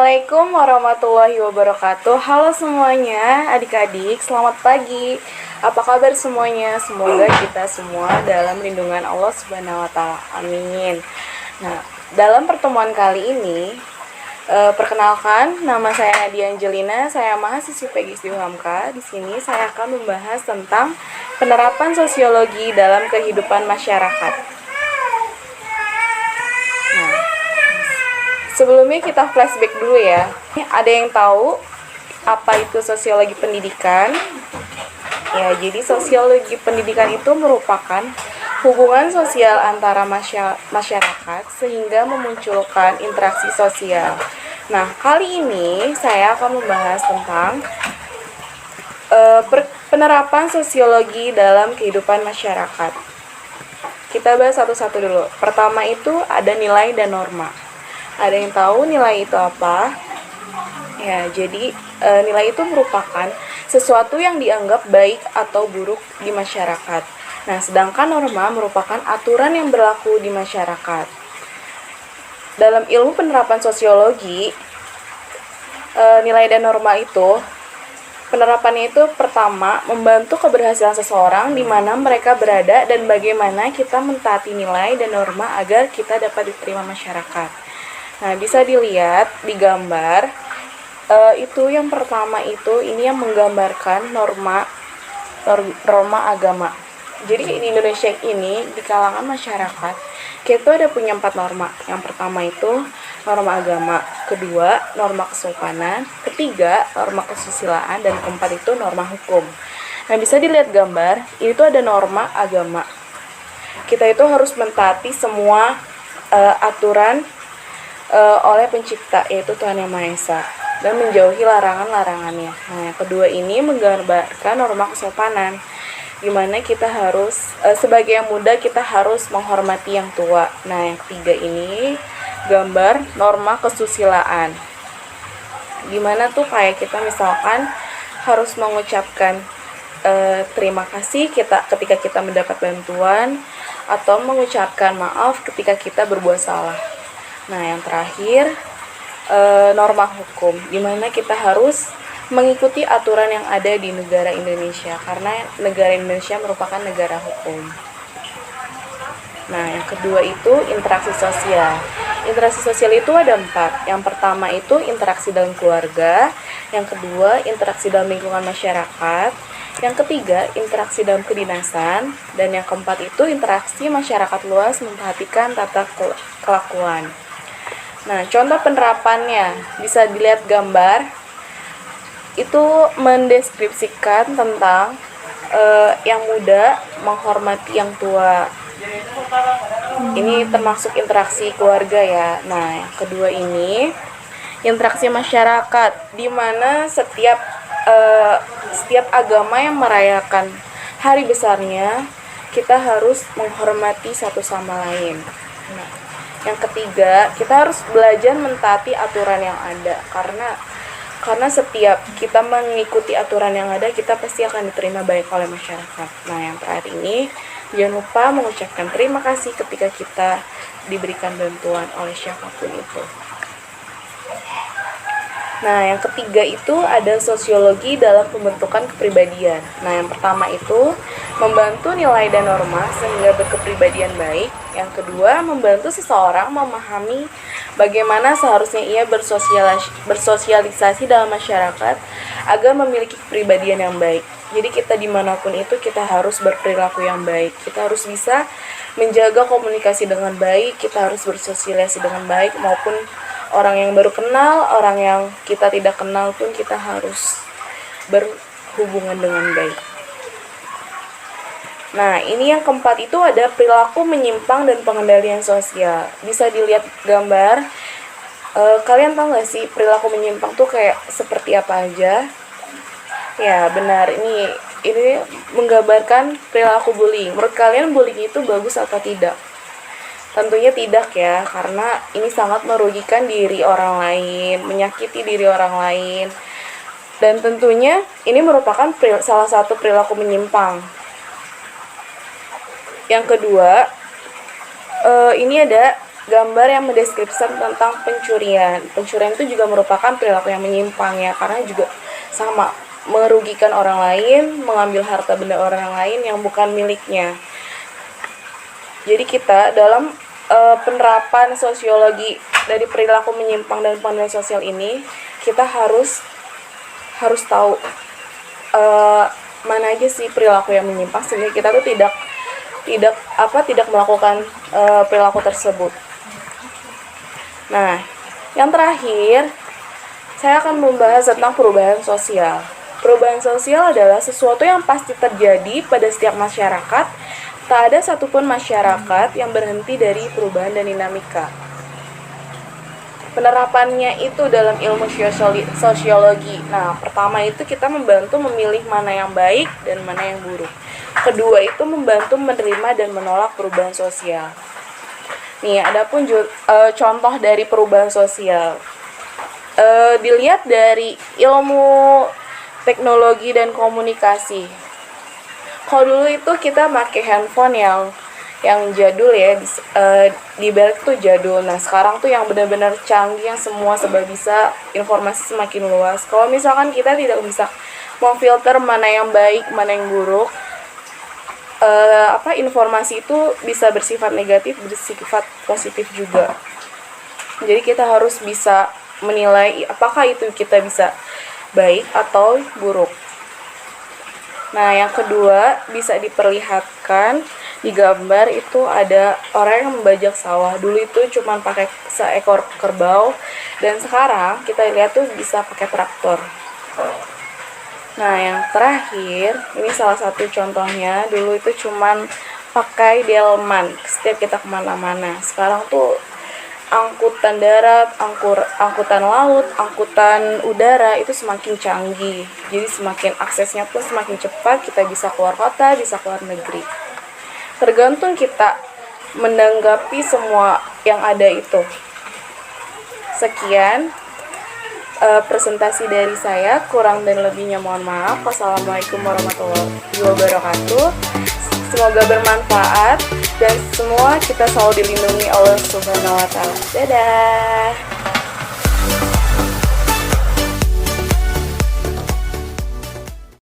Assalamualaikum warahmatullahi wabarakatuh. Halo semuanya, adik-adik, selamat pagi. Apa kabar semuanya? Semoga kita semua dalam lindungan Allah Subhanahu wa taala. Amin. Nah, dalam pertemuan kali ini, perkenalkan, nama saya Nadia Angelina, saya mahasiswi PGSD Hamka. Di sini saya akan membahas tentang penerapan sosiologi dalam kehidupan masyarakat. Sebelumnya kita flashback dulu ya. Ada yang tahu apa itu sosiologi pendidikan? Ya, jadi sosiologi pendidikan itu merupakan hubungan sosial antara masyarakat sehingga memunculkan interaksi sosial. Nah, kali ini saya akan membahas tentang penerapan sosiologi dalam kehidupan masyarakat. Kita bahas satu-satu dulu. Pertama itu ada nilai dan norma. Ada yang tahu nilai itu apa? Ya, jadi nilai itu merupakan sesuatu yang dianggap baik atau buruk di masyarakat. Nah, sedangkan norma merupakan aturan yang berlaku di masyarakat. Dalam ilmu penerapan sosiologi, nilai dan norma itu, penerapannya itu pertama, membantu keberhasilan seseorang di mana mereka berada dan bagaimana kita mentaati nilai dan norma agar kita dapat diterima masyarakat. Nah, bisa dilihat di gambar, itu yang pertama itu, ini yang menggambarkan norma agama. Jadi di Indonesia ini, di kalangan masyarakat, kita ada punya 4 norma. Yang pertama itu norma agama, kedua norma kesopanan, ketiga norma kesusilaan, dan keempat itu norma hukum. Nah, bisa dilihat gambar, ini tuh ada norma agama. Kita itu harus mentaati semua aturan oleh pencipta, yaitu Tuhan Yang Maha Esa, dan menjauhi larangan-larangannya. Nah, yang kedua ini menggambarkan norma kesopanan, gimana kita harus sebagai yang muda kita harus menghormati yang tua. Nah, yang ketiga ini gambar norma kesusilaan, gimana tuh kayak kita misalkan harus mengucapkan terima kasih ketika kita mendapat bantuan, atau mengucapkan maaf ketika kita berbuat salah. Nah, yang terakhir norma hukum, gimana kita harus mengikuti aturan yang ada di negara Indonesia, karena negara Indonesia merupakan negara hukum. Nah, yang kedua itu interaksi sosial. Interaksi sosial itu ada 4. Yang pertama itu interaksi dalam keluarga, yang kedua interaksi dalam lingkungan masyarakat, yang ketiga interaksi dalam kedinasan, dan yang keempat itu interaksi masyarakat luas memperhatikan tata kelakuan. Nah, contoh penerapannya bisa dilihat gambar. Itu mendeskripsikan tentang yang muda menghormati yang tua. Ini termasuk interaksi keluarga ya. Nah, yang kedua ini interaksi masyarakat, di mana setiap agama yang merayakan hari besarnya, kita harus menghormati satu sama lain. Nah, yang ketiga, kita harus belajar mentaati aturan yang ada, karena setiap kita mengikuti aturan yang ada, kita pasti akan diterima baik oleh masyarakat. Nah, yang terakhir ini, jangan lupa mengucapkan terima kasih ketika kita diberikan bantuan oleh siapapun itu. Nah, yang ketiga itu ada sosiologi dalam pembentukan kepribadian. Nah, yang pertama itu membantu nilai dan norma sehingga berkepribadian baik. Yang kedua, membantu seseorang memahami bagaimana seharusnya ia bersosialisasi dalam masyarakat agar memiliki kepribadian yang baik. Jadi kita dimanapun itu kita harus berperilaku yang baik. Kita harus bisa menjaga komunikasi dengan baik, kita harus bersosialisasi dengan baik, maupun orang yang baru kenal, orang yang kita tidak kenal pun kita harus berhubungan dengan baik. Nah, ini yang keempat itu ada perilaku menyimpang dan pengendalian sosial. Bisa dilihat gambar. Kalian tahu nggak sih perilaku menyimpang tuh kayak seperti apa aja? Ya, benar. Ini menggambarkan perilaku bullying. Menurut kalian bullying itu bagus atau tidak? Tentunya tidak ya, karena ini sangat merugikan diri orang lain, menyakiti diri orang lain. Dan tentunya ini merupakan salah satu perilaku menyimpang. Yang kedua, ini ada gambar yang mendeskripsikan tentang pencurian. Pencurian itu juga merupakan perilaku yang menyimpang ya, karena juga sama merugikan orang lain, mengambil harta benda orang lain yang bukan miliknya. Jadi kita dalam penerapan sosiologi dari perilaku menyimpang dan penilaian sosial ini, kita harus tahu mana aja sih perilaku yang menyimpang sehingga kita tuh tidak melakukan perilaku tersebut. Nah, yang terakhir saya akan membahas tentang perubahan sosial. Perubahan sosial adalah sesuatu yang pasti terjadi pada setiap masyarakat. Tak ada satupun masyarakat yang berhenti dari perubahan dan dinamika. Penerapannya itu dalam ilmu sosiologi. Nah, pertama itu kita membantu memilih mana yang baik dan mana yang buruk. Kedua itu membantu menerima dan menolak perubahan sosial. Nih, adapun contoh dari perubahan sosial. Dilihat dari ilmu teknologi dan komunikasi. Kalau dulu itu kita pakai handphone yang jadul ya, di balik tuh jadul. Nah, sekarang tuh yang benar-benar canggih, yang semua serba bisa, informasi semakin luas. Kalau misalkan kita tidak bisa memfilter mana yang baik, mana yang buruk, informasi itu bisa bersifat negatif, bersifat positif juga. Jadi kita harus bisa menilai apakah itu kita bisa baik atau buruk. Nah, yang kedua bisa diperlihatkan di gambar itu ada orang yang membajak sawah. Dulu itu cuma pakai seekor kerbau, dan sekarang kita lihat tuh bisa pakai traktor. Nah, yang terakhir, ini salah satu contohnya. Dulu itu cuman pakai delman setiap kita kemana-mana. Sekarang tuh angkutan darat, angkutan laut, angkutan udara itu semakin canggih. Jadi semakin aksesnya pun semakin cepat, kita bisa keluar kota, bisa keluar negeri. Tergantung kita menanggapi semua yang ada itu. Sekian presentasi dari saya, kurang dan lebihnya mohon maaf. Wassalamualaikum warahmatullahi wabarakatuh. Semoga bermanfaat dan semua kita selalu dilindungi Allah Subhanahu wa taala. Dadah.